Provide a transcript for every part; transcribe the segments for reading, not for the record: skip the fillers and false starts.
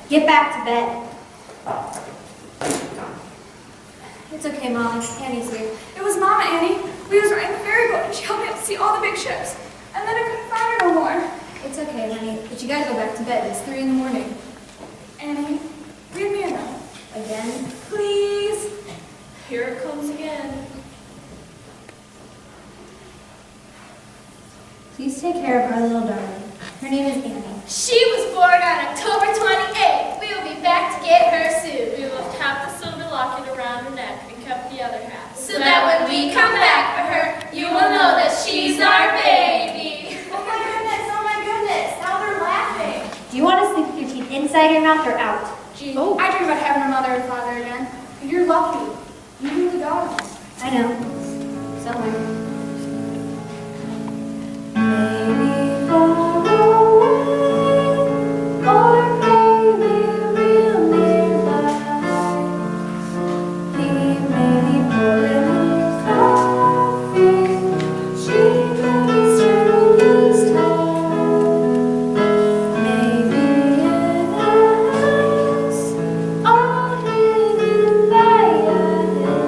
Get back to bed. It's okay, Mom. Annie's here. It was Mama, Annie. We was riding the ferry boat and she helped me out to see all the big ships. And then I couldn't find her no more. It's okay, honey, but you gotta go back to bed. It's 3 in the morning. Annie, read me a note. Again? Please. Here it comes again. Please take care of our little darling. Her name is Annie. She was born on October 28th. We will be back to get her soon. We left half the silver locket around her neck and kept the other half. So that when we come back for her, you will know that she's our baby. Oh my goodness. Now they're laughing. Do you want to sleep with your teeth inside your mouth or out? Gee, I dream about having a mother and father again. You're lucky. You really got them. I know. Somewhere. Maybe far away, or maybe real nearby. He may be pouring his coffee. She may be stirring his tea. Maybe in a house all hidden by a hill.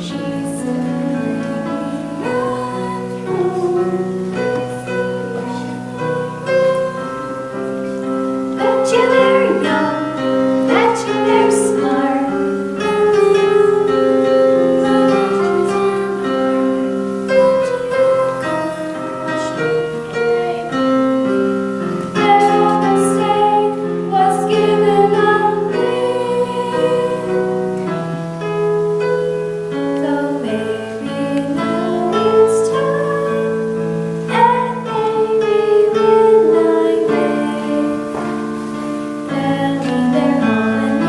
She's bet you they're young, bet you they're smart. Their mistake was giving up me. Though maybe now it's time, and maybe when I wake, they'll be their home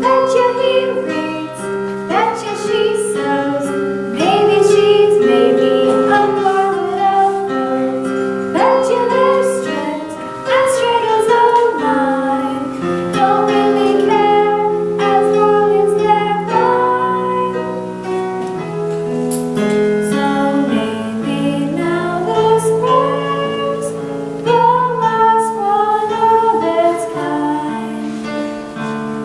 Betcha he reads, betcha she sews. Maybe she's maybe a violet of words. Betcha they're strict, as straight as a line. Don't really care as long as they're fine. So maybe now this prayer's the last one of its kind.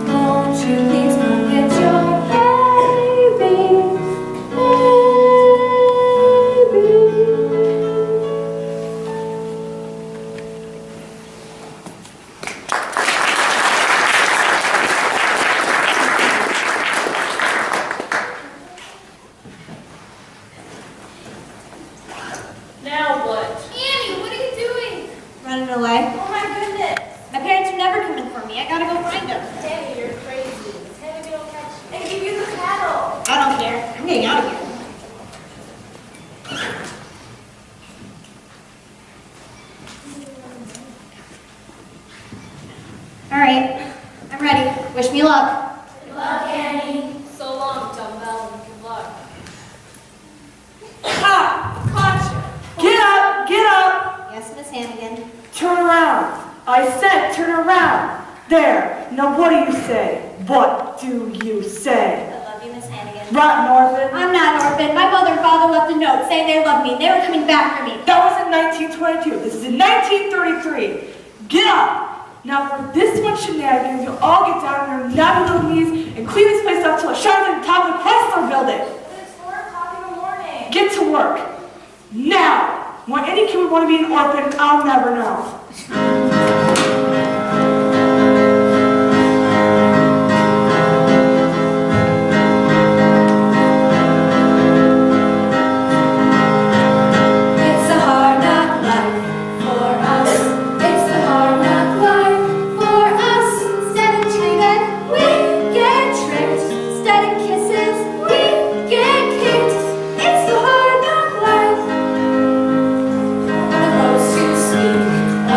Won't you please come get your baby, Now what? Annie, what are you doing? Running away. Oh my goodness. My parents are never coming for me. I gotta go find them. Annie, you're crazy. Annie will catch you. They give you the paddle. I don't care. I'm getting out of here. All right, I'm ready. Wish me luck. Good luck, Annie. So long, dumbbell, and good luck. Ha! Caught you! Get up! Get up! Yes, Miss Hannigan. Turn around! I said turn around! There! Now what do you say? What do you say? I love you, Miss Hannigan. Rotten orphan! I'm not an orphan. My mother and father left a note saying they love me. They were coming back for me. That was in 1922. This is in 1933. Get up! Now for this one shenanigans, you'll all get down on your naughty little knees and clean this place up till it shines like the top of the Chrysler building. But it's 4 o'clock in the morning. Get to work. Now! Why any kid would want to be an orphan, I'll never know. It's a hard knock life for us. It's a hard knock life for us. Instead of treated, we get tricked. Instead of kisses, we get kicked. It's the hard knock life. For those who speak a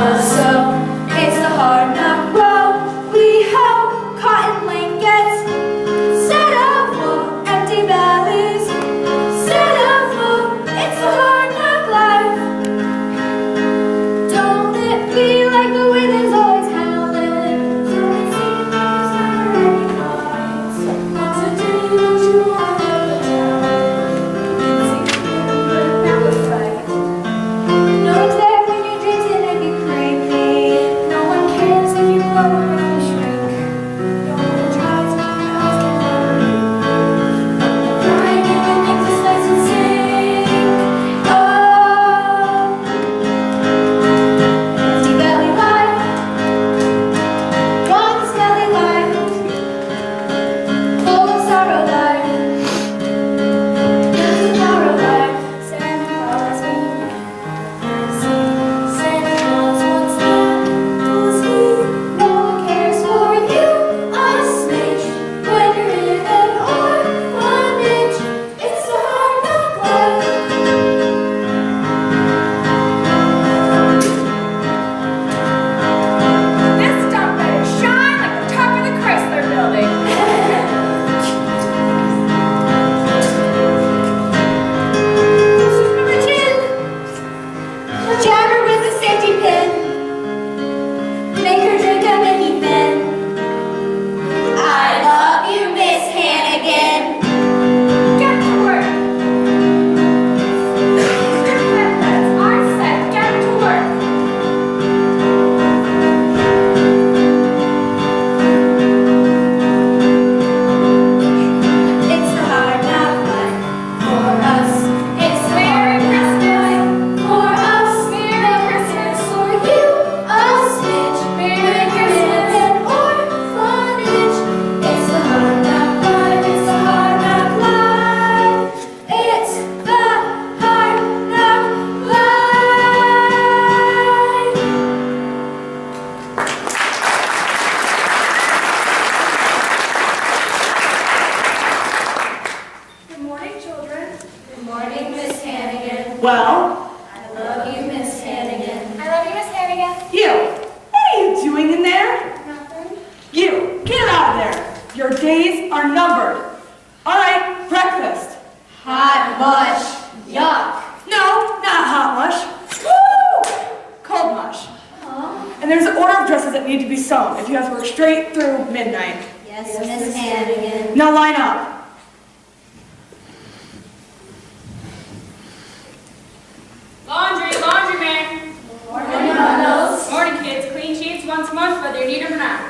Well, I love you, Miss Hannigan. I love you, Miss Hannigan. you, what are you doing in there? Nothing. You, get out of there. Your days are numbered. All right, breakfast. Hot mush. Yuck. No, not hot mush. Woo! Cold mush. And there's an order of dresses that need to be sewn if you have to work straight through midnight. Yes, Miss Hannigan. Now line up. Laundry man. Morning, bundles. Morning, kids. Clean sheets once a month, whether you need them or not.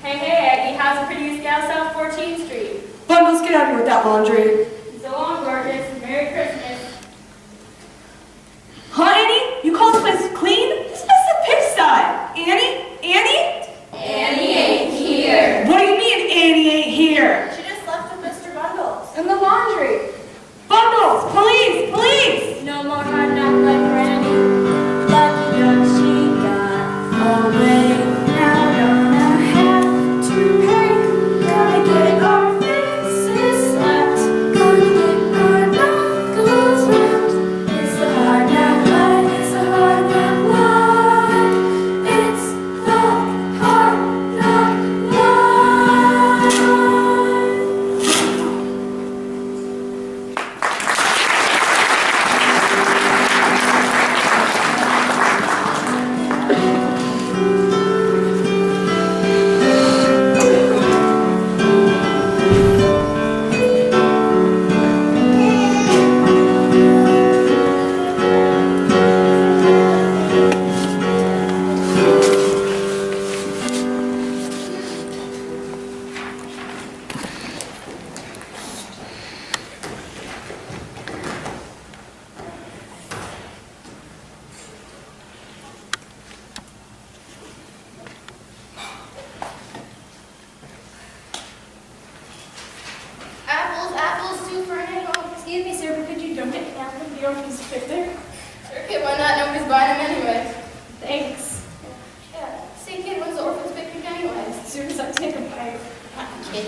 Hey, Aggie, how's the prettiest gal South 14th Street? Bundles, get out of here with that laundry. So long, gorgeous. Merry Christmas. Huh, Annie? You call this place clean? This place is a pigsty. Annie? Annie ain't here. What do you mean Annie ain't here? She just left with Mr. Bundles. In the laundry. Bundles, police! No more hard knock life for Annie. Lucky duck, she got away. Now gonna have to pay. Gonna get our faces slapped. Gonna get our knuckles rapped. It's the hard knock life. It's the hard knock life. It's the hard knock life. Apples, two for an apple. Excuse me, sir, but could you don't get down from the orphan's picture? Sure, kid, why not? Nobody's buying them anyway. Thanks. Yeah. Say, kid, when's the orphan's picnic anyway? As soon as I take a bite. Kid.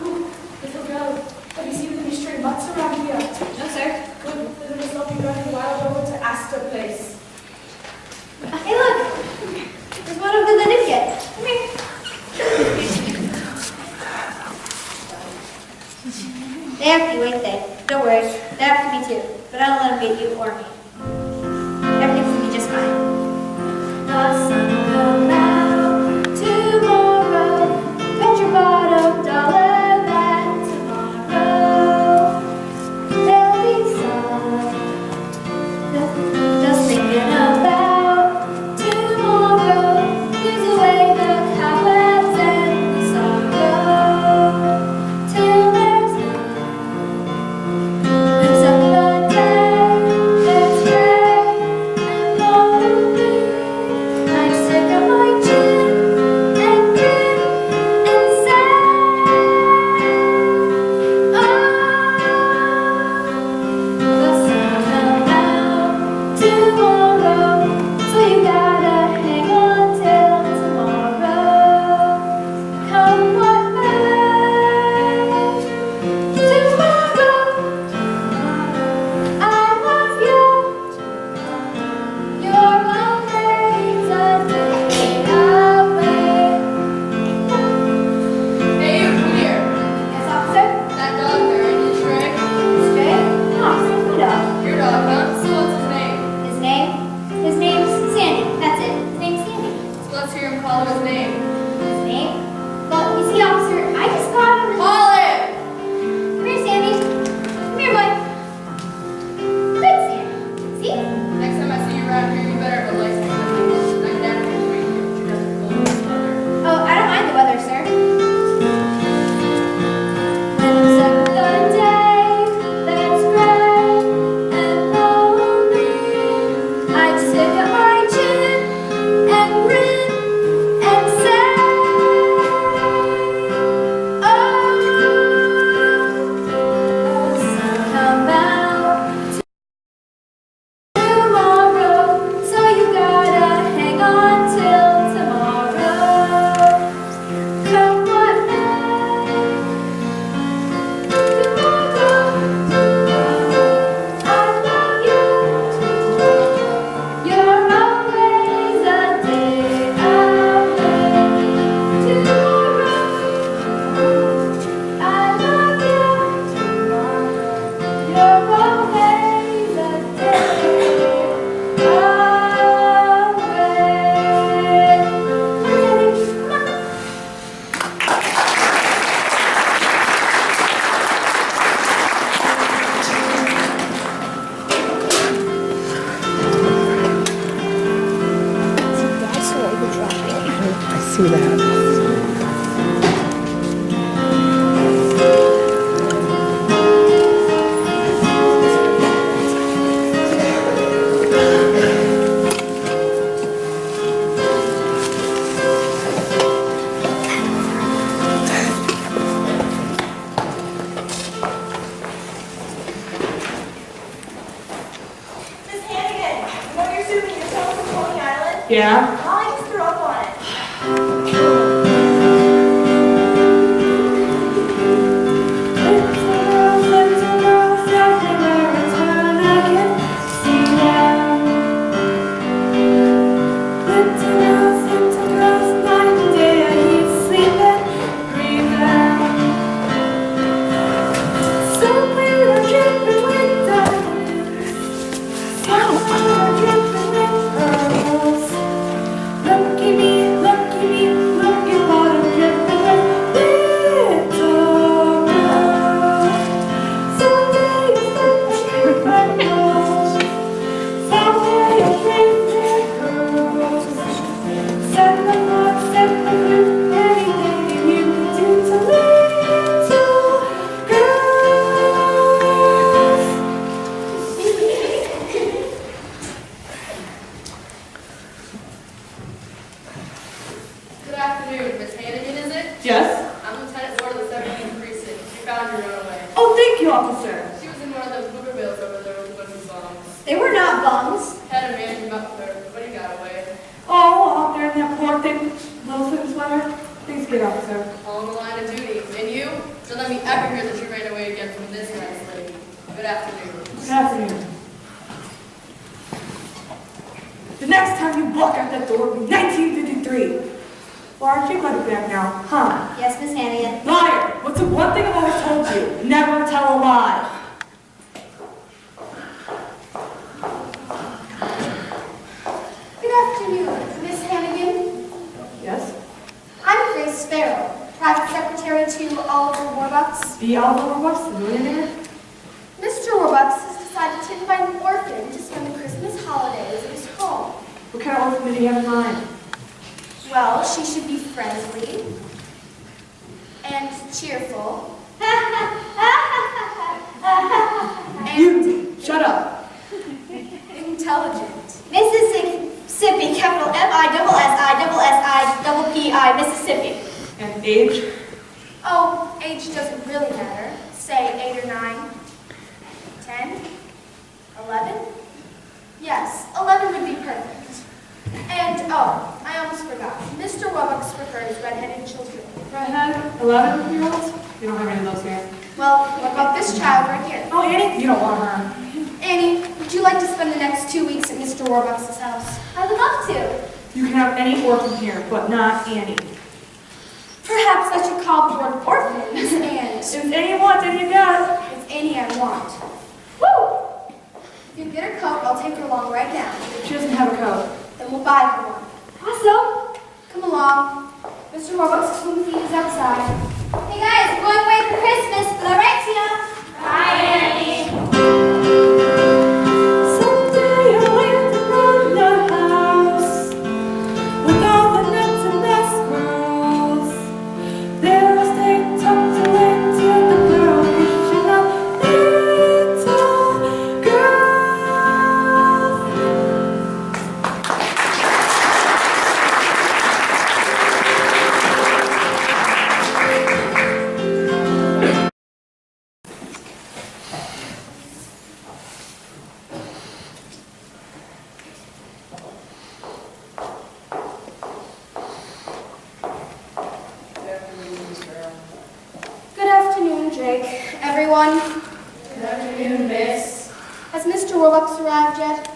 Ooh, little girl, have you seen any stray butts around here? No, sir. Good, then it must not be running wild over to Astor Place. Hey, look. There's one over the new kid. Come here. They have to wait there. Don't worry. They have to be too. But I don't let them get you or me. Everything's gonna be just fine. The sun will come out tomorrow. Bet your bottom dollar that tomorrow there'll be sun. Just thinking about tomorrow. Clears away the cobwebs and the sorrow till there's none. Lives up the day that's gray and lonely. Like sick of my chin and grin and say, oh, the sun will come out see that. Miss Hannigan, when you're shooting your phone from Coney Island, Yeah? I just threw up on it. Good afternoon, Miss Hannigan, is it? Yes? I'm Lieutenant Ward of the 17th Precinct. You found your runaway. Oh, thank you, officer. She was in one of those Boogervilles over there with a bunch of bums. They were not bums. Had a man come up with her, but he got away. Oh, out there in that poor thing, little thin sweater. Thanks, good officer. On the line of duty. And you? Don't let me ever hear that you ran away again from this nice lady. Good afternoon. Good afternoon. The next time you walk out that door will be 1953. Well, aren't you glad to be back now, huh? Yes, Miss Hannigan. Liar! What's the one thing I've always told you? Never tell a lie. Good afternoon, Miss Hannigan. Yes? I'm Grace Sparrow, private secretary to Oliver Warbucks. The Oliver Warbucks, the millionaire? Mr. Warbucks has decided to invite an orphan to spend the Christmas holidays at his home. What kind of orphan did he have in mind? Well, she should be friendly and cheerful. and You! Shut up. intelligent. Mississippi, capital M-I-S-S-I-S-S-I-P-I, Mississippi. And age? Oh, age doesn't really matter. Say 8 or 9, 10, 11? Yes, 11 would be perfect. And, oh, I almost forgot. Mr. Warbucks prefers redheaded children. Redhead? 11-year-olds? You don't have any of those here. Well, what about this child right here? Oh, Annie? You don't want her. Annie, would you like to spend the next 2 weeks at Mr. Warbucks' house? I would love to. You can have any orphan here, but not Annie. Perhaps I should call the word orphans and If Annie wants, then you got it. it's Annie I want. Woo! If you get her coat, I'll take her along right now. She doesn't have a coat. Then we'll buy her one. Awesome. Come along. Mr. Warbucks' swim feet is outside. Hey guys, we're going away for Christmas, but all right, Tina? Bye, Annie. Someday I'll land around the house with all the nuts and the squirrels. There I'll stay tucked away till the girl wishing up little girls. Good afternoon, Jake. Everyone. Good afternoon, miss. Has Mr. Warbucks arrived yet?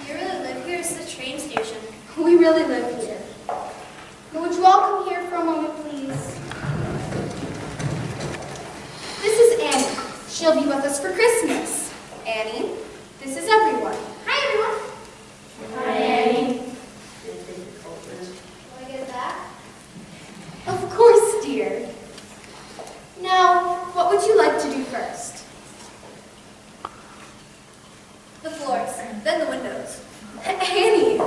You really live here? It's the train station. We really live here. Now, would you all come here for a moment, please? This is Annie. She'll be with us for Christmas. Annie, this is everyone. Hi, everyone. Hi, Annie. Will I get that? Of course, dear. Now, what would you like to do first? The floors, then the windows. Annie,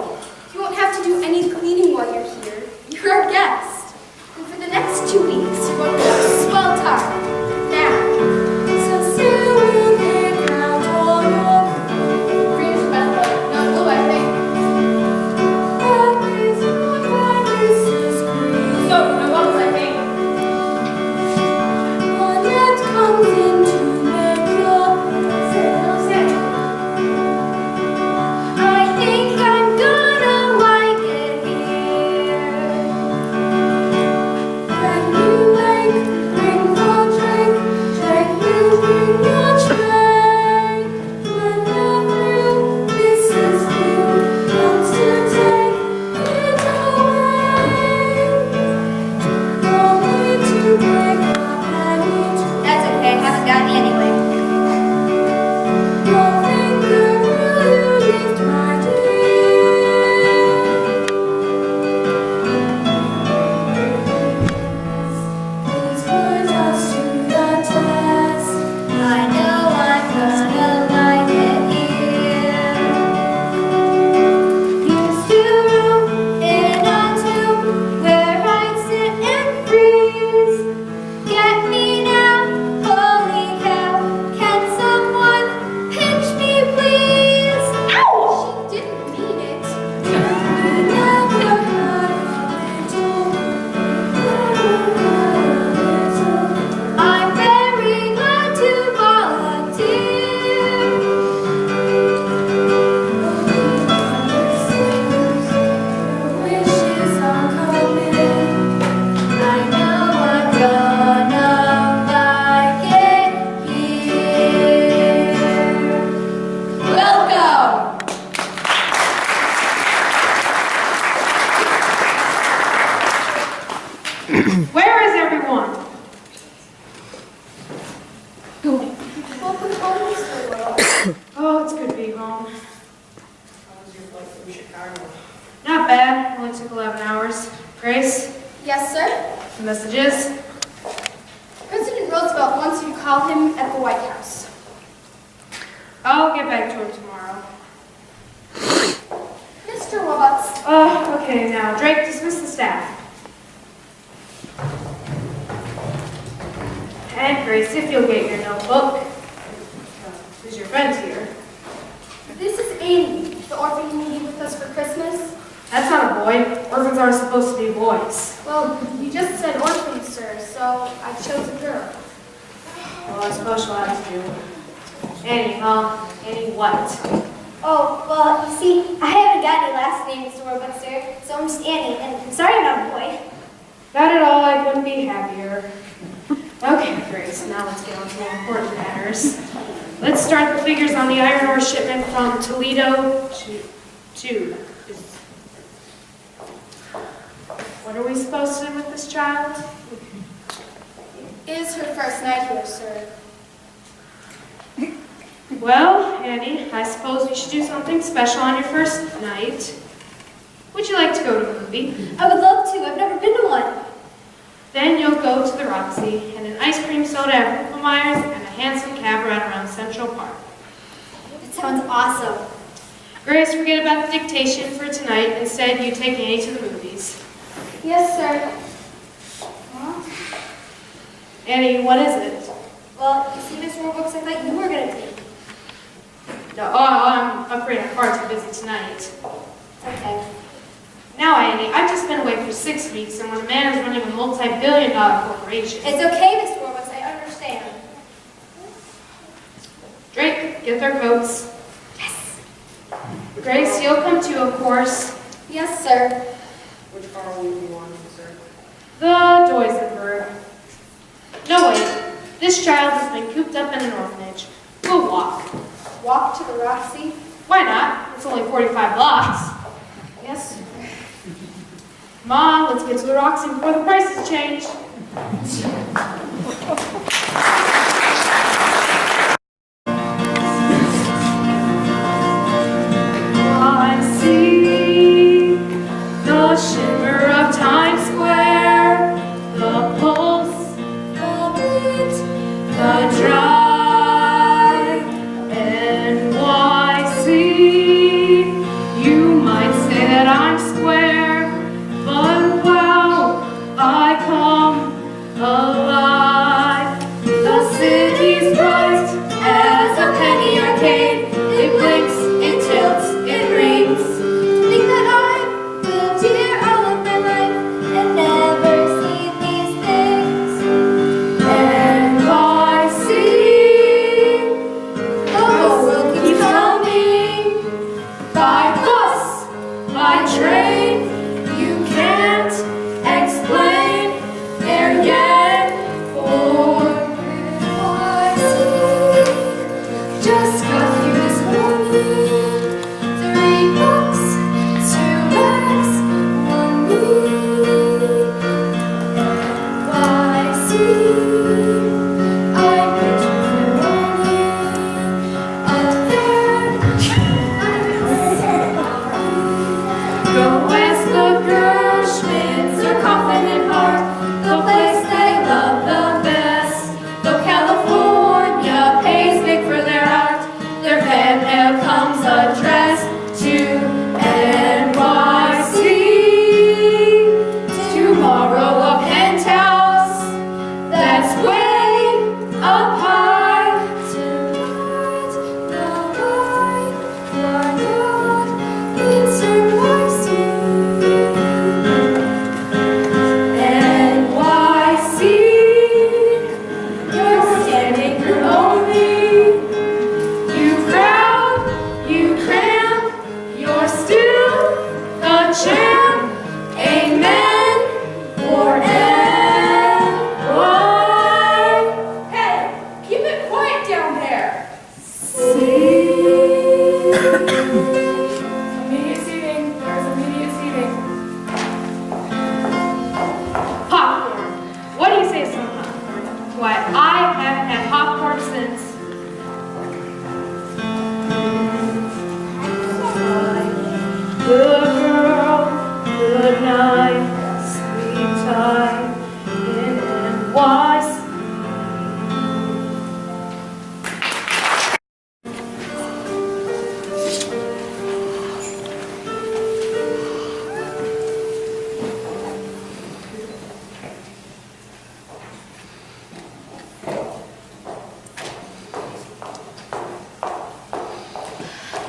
Oh, it's good to be home. How was your flight from Chicago? Not bad. Only took 11 hours. Grace, Yes, sir? the messages? President Roosevelt wants you to call him at the White House. I'll get back to him tomorrow. Mr. Roberts. Okay, now, Drake, dismiss the staff. And Grace, if you'll get your notebook. Who's your friend here? This is Amy, the orphan you needed with us for Christmas. That's not a boy. Orphans aren't supposed to be boys. Well, you just said orphan, sir, so I chose a girl. Well, I suppose she'll have to do. Annie, Mom, Annie what? Oh, well, you see, I haven't got any last name, Mr. Roebuck, sir, so I'm just Annie, and I'm sorry I'm not a boy. Not at all. I couldn't be happier. Okay, Grace, now let's get on to more important matters. Let's start the figures on the iron ore shipment from Toledo to. What are we supposed to do with this child? It is her first night here, sir. Well, Annie, I suppose we should do something special on your first night. Would you like to go to a movie? I would love to. I've never been to one. Then you'll go to the Roxy and an ice cream soda at Whipple Myers and a handsome cab ride around Central Park. That sounds awesome. Grace, forget about the dictation for tonight. Instead, you take Annie to the movies. Yes, sir. Annie, what is it? Well, you see, Mr. Roebuck, I thought you were going to take. No, I'm afraid I'm far too busy tonight. It's okay. Now, Annie, I've just been away for 6 weeks, and when a man is running a multi-billion-dollar corporation. It's okay, Mr. Roebuck, I understand. Drake, get their coats. Yes. Grace, you'll come too, of course. Yes, sir. Which car will you be wanting, sir? The Duesenberg. No, wait. This child has been cooped up in an orphanage. We'll walk. Walk to the Roxy? Why not? It's only 45 blocks. Yes, sir. Mom, let's get to the Roxy before the prices change. I see the shimmer of Times Square, the pulse, the beat, the drive, NYC. You might say that I'm square, but wow, I come alive. The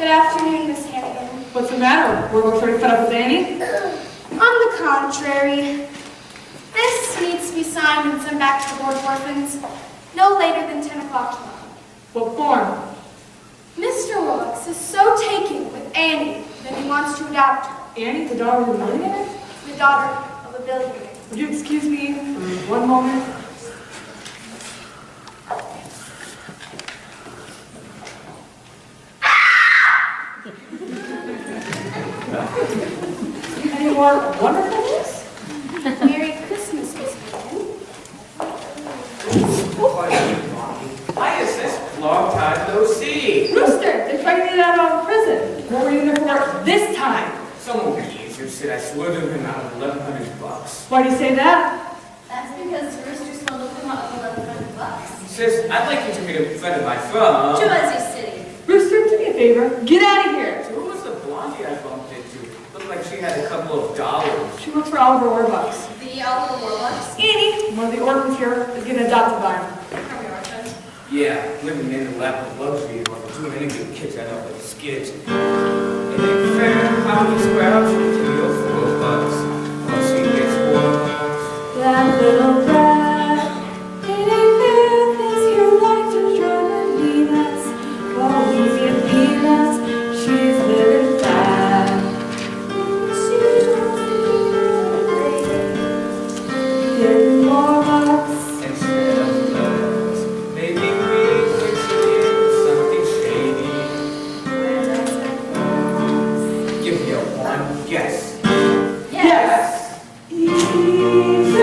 Good afternoon, Miss Hannigan. What's the matter? We're already fed up with Annie? On the contrary, this needs to be signed and sent back to the Board of Orphans no later than 10 o'clock tomorrow. What form? Mr. Wilkes is so taken with Annie that he wants to adopt her, Annie, the daughter of a millionaire? the daughter of a billionaire. Would you excuse me for one moment? Any more wonderful news? Merry Christmas, Miss Hannigan. Hi, sis. Long time no see. Rooster, they dragged me out of prison. What were you in there for this time? Someone would be easier said I swindled him out of $1,100. Why do you say that? That's because Rooster swindled him out of $1,100. Sis, I'd like you to meet a friend of my firm. Jersey City. Rooster, do me a favor. Get out of here. So who was the blondie I bumped into? Looked like she had a couple of dollars. She works for Oliver Warbucks. The Oliver Warbucks. Annie, one of the orphans here, is getting adopted by him. Yeah, living in the lap of luxury while doing anything kicks that up like skids. And then fair, how many scraps to your $4? Once she gets $4. That little brat, it ain't fair, this your life is driving me nuts. Oh, we get peanuts, she's living fat. Get more bucks. Instead of loves, maybe we could see something shady. Give me a one guess. Yes. That's where we're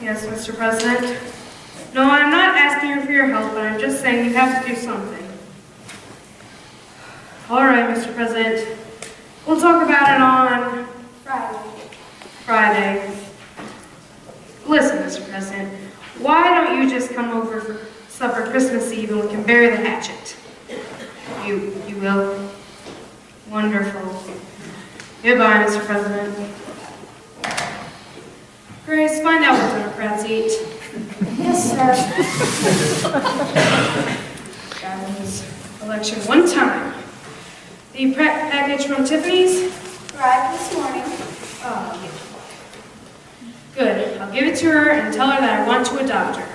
Yes, Mr. President. No, I'm not asking you for your help, but I'm just saying you have to do something. All right, Mr. President. We'll talk about it on Friday. Listen, Mr. President, why don't you just come over for supper Christmas Eve and we can bury the hatchet? You will? Wonderful. Goodbye, Mr. President. Grace, find out what Democrats eat. Yes, sir. Got this election one time. The package from Tiffany's? Arrived this morning. Oh, yeah. Good. I'll give it to her and tell her that I want to adopt her.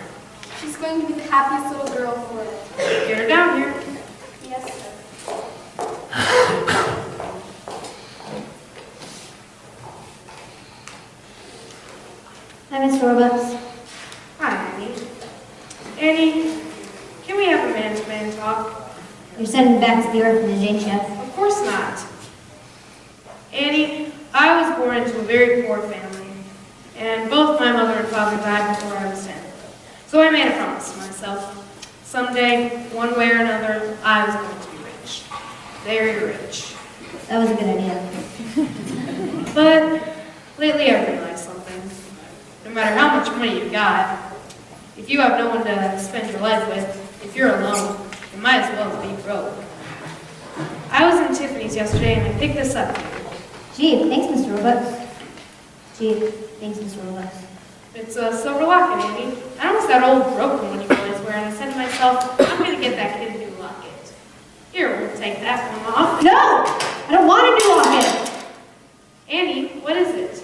She's going to be the happiest little girl for it. Get her down here. Yes, sir. Hi, Miss Roebucks. Hi, Annie. Annie, can we have a man-to-man talk? You're sending me back to the orphanage, ain't you? Of course not. Annie, I was born into a very poor family, and both my mother and father died before I was 10. So I made a promise to myself. Someday, one way or another, I was going to be rich. Very rich. That was a good idea. But lately I realized something. No matter how much money you got, if you have no one to spend your life with, if you're alone, you might as well be broke. I was in Tiffany's yesterday and I picked this up. Gee, thanks, Mr. Roebucks. Gee, thanks, Mr. Roebucks. It's a silver locket, Andy. I noticed that old broken one you always wear, and I said to myself, I'm going to get that kid a new locket. Here, we'll take that one off. No! I don't want a new locket! Annie, what is it?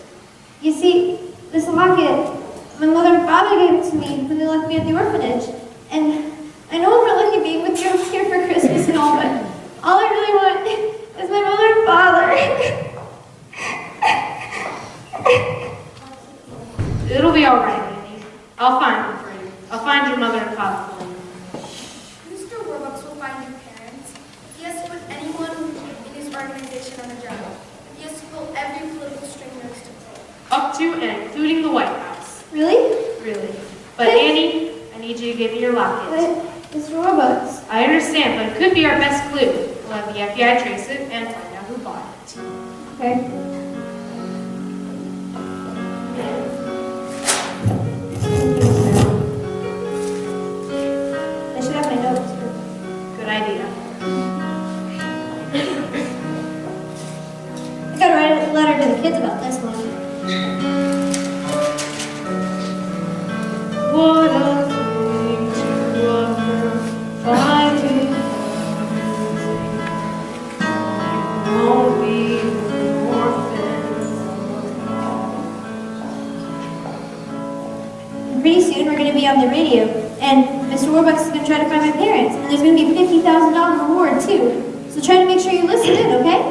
You see, this locket, my mother and father gave it to me when they left me at the orphanage. And I know I'm not lucky being with you here for Christmas and all, but all I really want is my mother and father. It'll be all right, Annie. I'll find them for you. I'll find your mother and father for you. Mr. Warbucks will find your parents. If he has to put anyone in his organization on the job, if he has to pull pull every political string there is to pull. Up to and including the White House. Really? Really. But Annie, I need you to give me your locket. But it's Robux. I understand, but it could be our best clue. We'll have the FBI trace it and find out who bought it. Okay. I should have my notes. Good idea. I gotta write a letter to the kids about this one. What a thing to offer, finding won't be orphans. Pretty soon we're gonna be on the radio, and Mr. Warbucks is gonna try to find my parents, and there's gonna be a $50,000 reward too. So try to make sure you listen in, okay?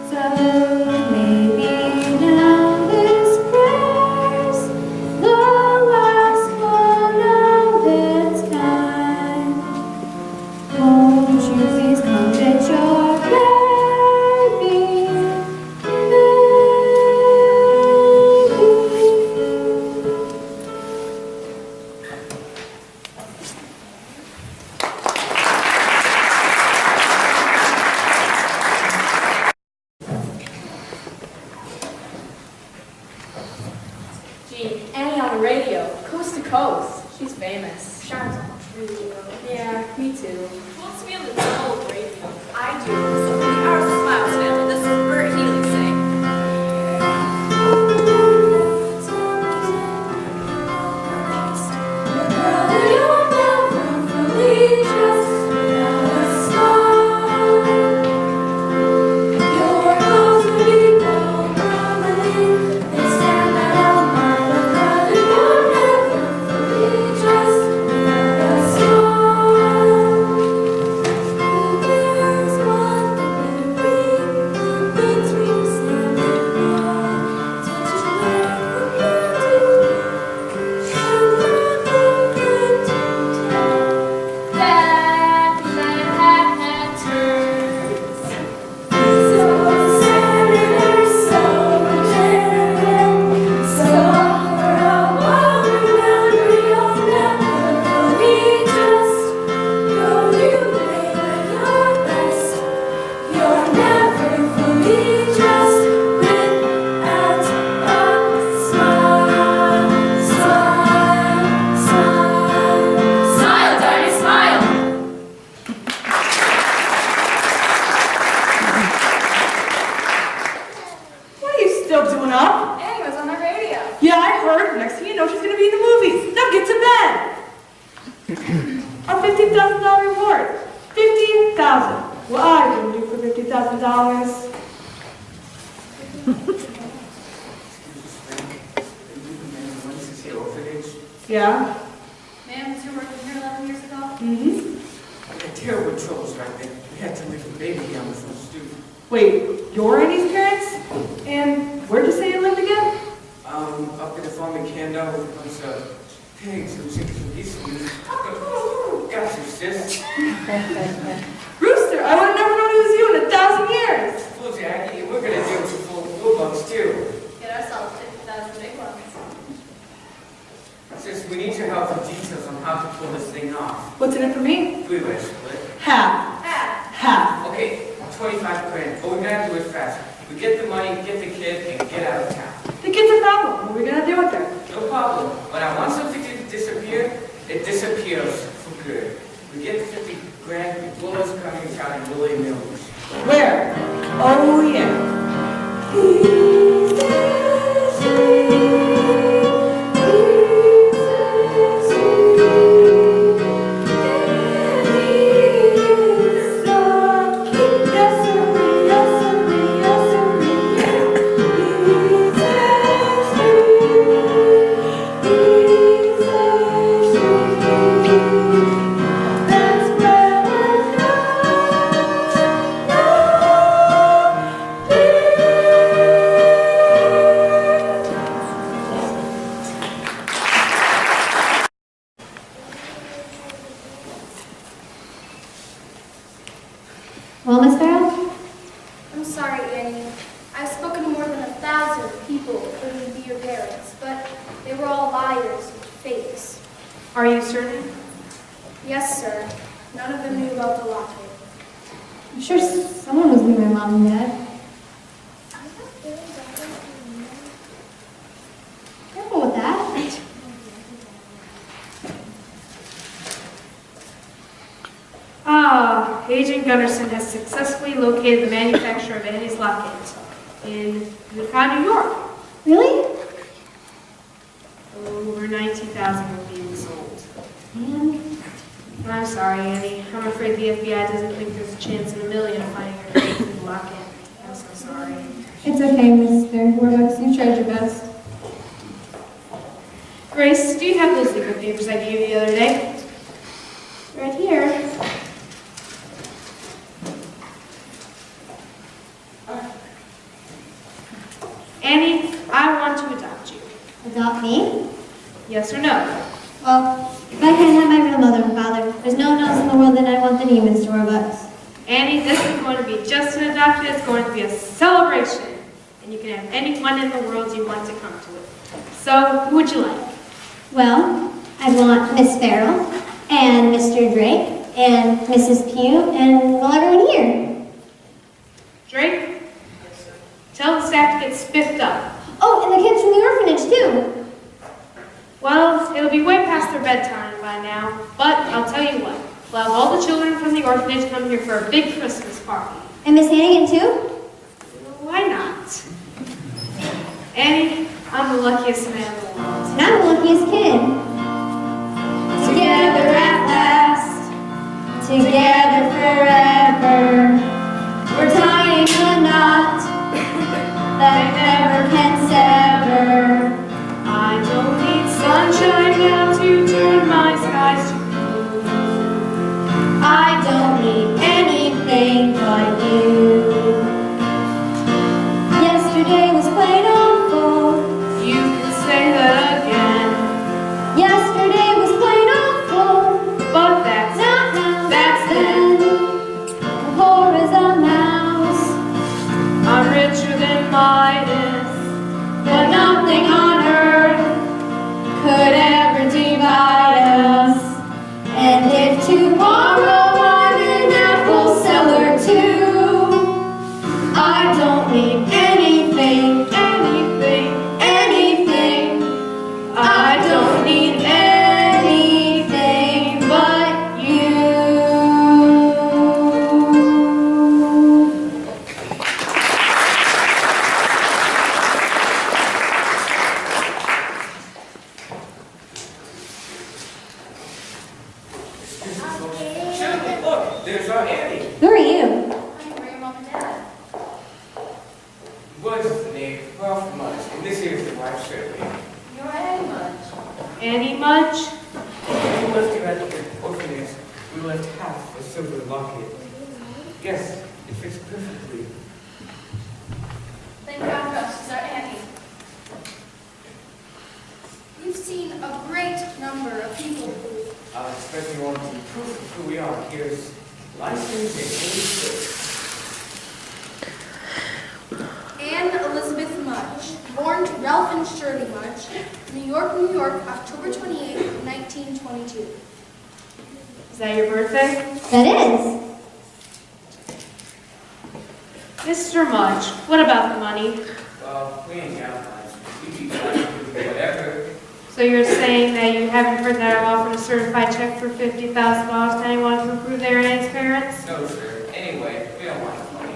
So maybe now this prayer's the last one of its kind. Won't you please come get your baby, Gee, Annie on the radio, coast to coast. She's famous. Shines on really well. Yeah, me too. Who wants to be on the double radio? I do. So for the Hours of Smiles family, this is Bert Healy saying. What are you still doing up? Annie was on the radio. Yeah, I heard. Next thing you know, she's gonna be in the movies. Now get to bed. A $50,000 reward. $50,000. What I wouldn't do for $50,000. This is the orphanage. Yeah. Ma'am, was you working here 11 years ago? Mm-hmm. I got terrible troubles right there. We had to leave the baby on the front stoop. Wait, you're Annie's parents? And where'd you say you lived again? Up in the farm in Cando with a bunch of pigs who chickens and geese. Got you, sis. Rooster, I would have never known it was you in 1,000 years. Well, Jackie, we're gonna do it to full Woolbucks too. Get ourselves 50,000 big ones. Sis, we need your help with details on how to pull this thing off. What's in it for me? Three-way split. Half. Half. Okay, 25 grand, but we gotta do it fast. We get the money, get the kid, and get out of town. The kid's a problem. What are we gonna do with her? No problem. When I want something to disappear, it disappears for good. We get the 50 grand, we blow this coming town in Willie Mills. Where? Oh, yeah. Well, Miss Farrell? I'm sorry, Annie. I They were all liars, fakes. Are you certain? Yes, sir. None of them knew about the locket. I'm sure someone was with my mom and dad. Careful with that. Agent Gunderson has successfully located the manufacturer of Annie's locket in Utica, New York. Really? Over 19,000 are being sold. Man. I'm sorry, Annie. I'm afraid the FBI doesn't think there's a chance in a million of finding your locket. I'm so sorry. It's okay, Mr. Warbucks. You tried your best. Grace, do you have those legal papers I gave you the other day? Right here. Annie, I want to adopt you. Adopt me? Yes or no? Well, if I can't have my real mother and father, there's no one else in the world that I want than you, Mr. Warbucks. Annie, this is going to be just an adoption. It's going to be a celebration. And you can have anyone in the world you want to come to it. So, who would you like? Well, I want Miss Farrell, and Mr. Drake, and Mrs. Pugh, and well, everyone here. Drake? Tell the staff to get spiffed up. Oh, and the kids from the orphanage, too. Well, it'll be way past their bedtime by now, but I'll tell you what. We'll have all the children from the orphanage come here for a big Christmas party. And Miss Hannigan, too? Why not? Annie, I'm the luckiest man in the world. And I'm the luckiest kid. Together at last, together forever, we're tying a knot that never can sever. I don't need sunshine now to turn my skies to blue. I don't need anything but you. Yesterday was plain awful. You can say that again, Yesterday was plain awful. but that's Not now, That's then. Poor as a mouse, I'm richer than Midas, but nothing on earth could ever divide us. And if tomorrow I'm an apple seller too, I don't need anything, anything. I don't need anything but you. Sure, look, there's our Annie. Who are you? Honey, where are your mom and dad? What's his name? Ralph Mudge. And this here's the wife, Shirley. You're Annie Mudge. Annie Mudge. When we left you at the orphanage, we left half a silver locket. Yes, it fits perfectly. Thank God for us. She's our Annie. We've seen a great number of people who Especially wanting proof of who we are. Here's license and Anne Elizabeth Mudge, born to Ralph and Shirley Mudge, New York, New York, October 28, 1922. Is that your birthday? That is. Mr. Mudge, what about the money? well, we ain't got much. We keep trying to do whatever. So you're saying that you haven't heard that I've offered a certified check for $50,000 to anyone to prove they're Annie's parents? No, sir. Anyway, we don't want the money.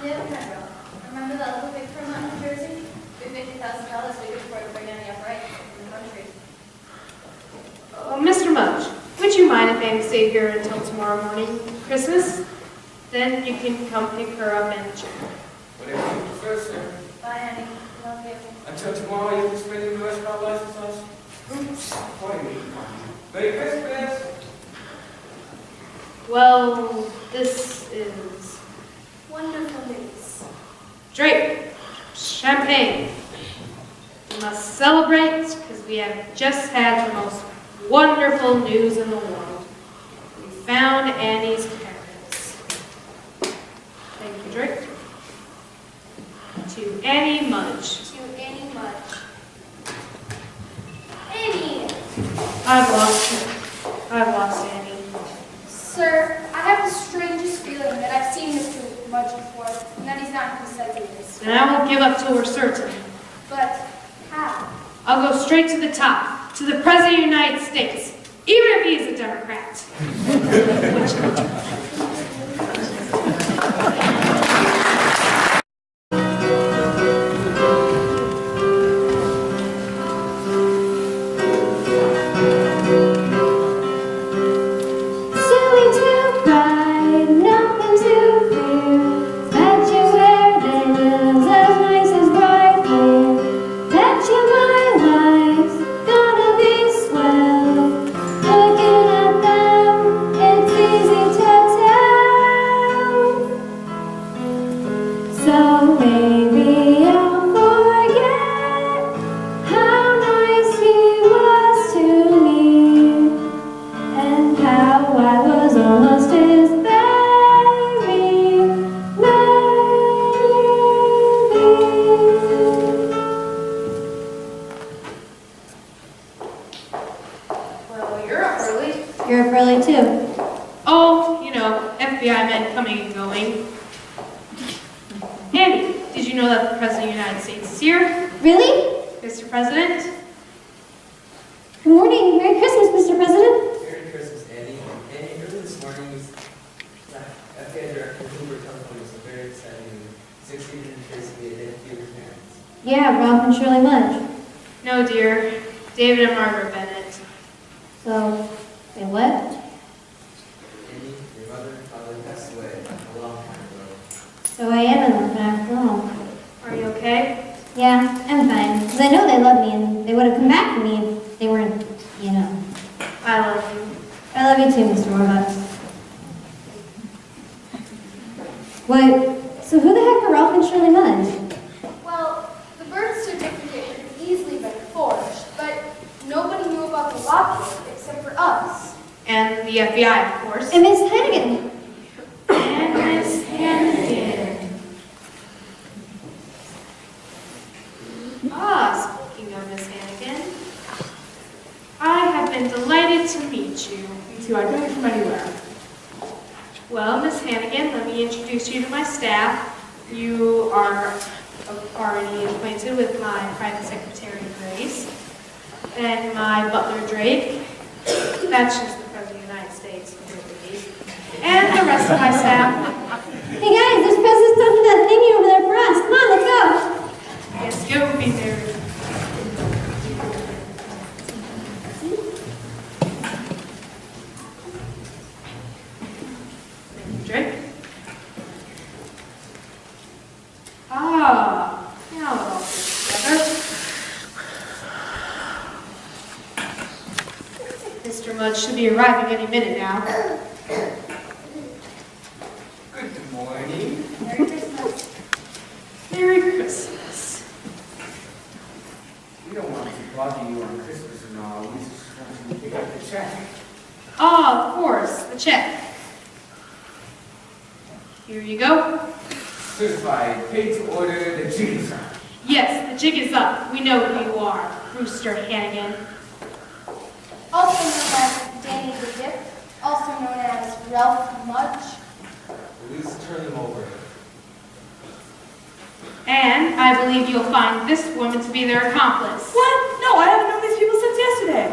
Yeah, Kendra. Remember that little picture from New Jersey? We $50,000 we could afford to bring Annie up right in the country. Mr. Mudge, would you mind if Annie stayed here until tomorrow morning, Christmas? Then you can come pick her up and check. Whatever you prefer, sir. Bye, Annie. Love you. Until tomorrow, you'll be spending the rest of our lives with us. Oops. Pardon me. Merry Christmas! Well, this is Wonderful news. Drake, champagne. We must celebrate because we have just had the most wonderful news in the world. We found Annie's parents. Thank you, Drake. To Annie Mudge. To Annie Mudge. I've lost Annie. Sir, I have the strangest feeling that I've seen Mr. Mudge before, and that he's not who he says he is. And I won't give up till we're certain. But how? I'll go straight to the top, to the President of the United States, even if he is a Democrat. Silly to cry, nothing to fear. Bet you wear Daniels as nice as bright hair. Bet you my life's gonna be swell. Looking at them, it's easy to tell. So maybe I'll forget how nice he was to me. And how I was almost his baby, Well, you're up early. You're up early too. Oh, you know, FBI men coming and going. Andy, did you know that the President of the United States is here? Really? Mr. President? Good morning. Merry Christmas, Mr. President. Merry Christmas, Annie. Annie, early this morning, FBI Director Hoover telephoned us a very exciting news. 16 and tracing the identity of your parents. Yeah, Ralph and Shirley Mudge. No, dear. David and Margaret Bennett. So, they what? Annie, your mother and father passed away a long time ago. So I am in love after all. Are you okay? Yeah, I'm fine. Because I know they love me and they would have come back for me if they weren't, you know. I love you. I love you too, Mr. Warbucks. What? So who the heck are Ralph and Shirley Mudge? Well, the birth certificate could easily been forged, but nobody knew about the locket except for us. And the FBI, of course. And Miss Hennigan. And Miss Hannigan. Ah, speaking of Miss Hannigan, I have been delighted to meet you. Me too, I don't come from anywhere. Well, Miss Hannigan, let me introduce you to my staff. You are already acquainted with my private secretary, Grace, and my butler, Drake. That's just the President of the United States, and the rest of my staff. Hey guys, there's President stuff in that thingy over there for us. Come on, let's go. Yes, go with me, Mary. Drake? Ah, now it all fits together. Mr. Mudge should be arriving any minute now. Good morning. Merry Christmas. Merry Christmas. We don't want to bother you on Christmas and all. We just want you to pick up the check. Ah, of course, the check. Here you go. Certified, paid to order, the jig is on. Yes, the jig is up. We know who you are, Brewster Hannigan. Also known as Danny the Dip, also known as Ralph Mudge. Please turn them over. And I believe you'll find this woman to be their accomplice. What? No, I haven't known these people since yesterday.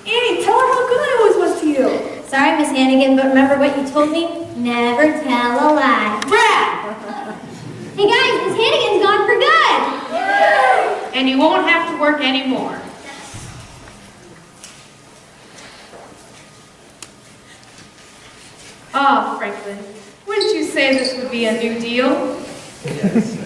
Annie, tell her how good I always was to you. Sorry, Miss Hannigan, but remember what you told me? Never tell a lie. Brad! Hey guys, Miss Hannigan's gone for good. And you won't have to work anymore. Ah, Franklin, wouldn't you say this would be a new deal? Yes.